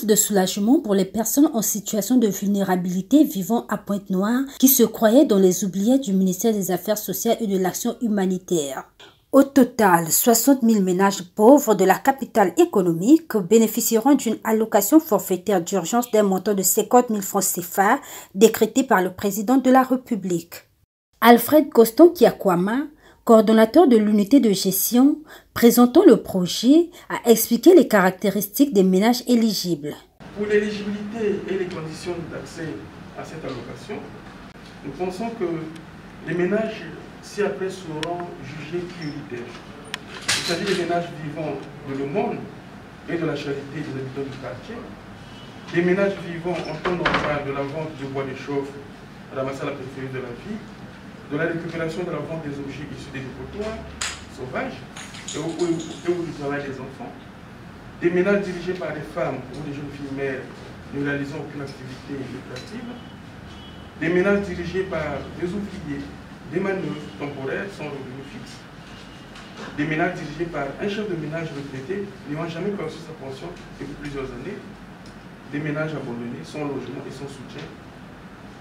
souffle de soulagement pour les personnes en situation de vulnérabilité vivant à Pointe-Noire qui se croyaient dans les oubliettes du ministère des Affaires sociales et de l'Action humanitaire. Au total, 60 000 ménages pauvres de la capitale économique bénéficieront d'une allocation forfaitaire d'urgence d'un montant de 50 000 francs CFA décrété par le président de la République. Alfred Coston Kiakwama, coordonnateur de l'unité de gestion, présentant le projet, a expliqué les caractéristiques des ménages éligibles. Pour l'éligibilité et les conditions d'accès à cette allocation, nous pensons que les ménages ci-après seront jugés prioritaires. Il s'agit des ménages vivant de l'aumône et de la charité des habitants du quartier, des ménages vivant en temps normal de la vente de bois de chauffe ramassés à la périphérie de la ville, de la récupération de la vente des objets issus des dépotoirs sauvages et du travail des enfants, des ménages dirigés par des femmes ou des jeunes filles mères ne réalisant aucune activité lucrative, des ménages dirigés par des ouvriers, des manœuvres temporaires sans revenu fixe, des ménages dirigés par un chef de ménage retraité n'ayant jamais perçu sa pension depuis plusieurs années, des ménages abandonnés sans logement et sans soutien,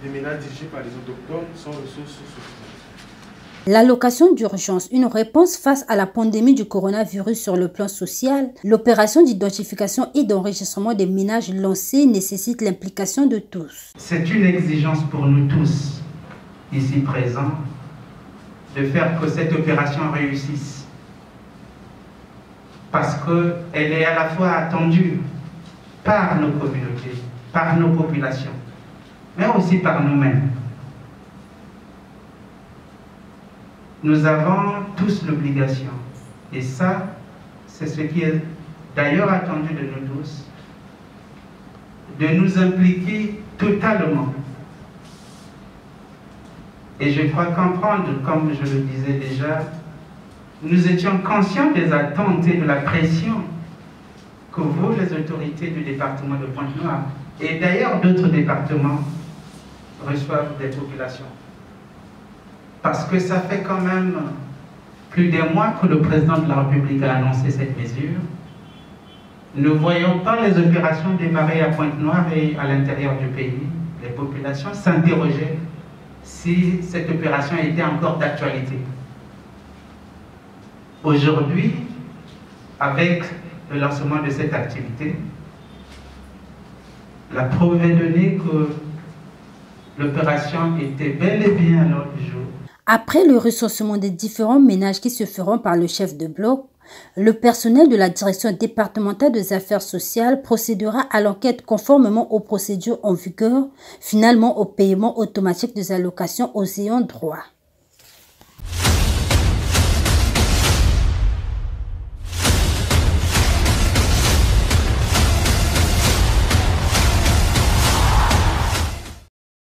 des ménages dirigés par les autochtones sans ressources suffisantes. L'allocation d'urgence, une réponse face à la pandémie du coronavirus sur le plan social, l'opération d'identification et d'enregistrement des ménages lancés nécessite l'implication de tous. C'est une exigence pour nous tous, ici présents, de faire que cette opération réussisse. Parce qu'elle est à la fois attendue par nos communautés, par nos populations, mais aussi par nous-mêmes. Nous avons tous l'obligation, et ça, c'est ce qui est d'ailleurs attendu de nous tous, de nous impliquer totalement. Et je crois comprendre, comme je le disais déjà, nous étions conscients des attentes et de la pression que vous, les autorités du département de Pointe-Noire, et d'ailleurs d'autres départements, reçoivent des populations. Parce que ça fait quand même plus d'un mois que le président de la République a annoncé cette mesure. Ne voyons pas les opérations démarrer à Pointe-Noire et à l'intérieur du pays. Les populations s'interrogeaient si cette opération était encore d'actualité. Aujourd'hui, avec le lancement de cette activité, la preuve est donnée que l'opération était bel et bien à l'ordre du jour. Après le recensement des différents ménages qui se feront par le chef de bloc, le personnel de la direction départementale des affaires sociales procédera à l'enquête conformément aux procédures en vigueur, finalement au paiement automatique des allocations aux ayants droit.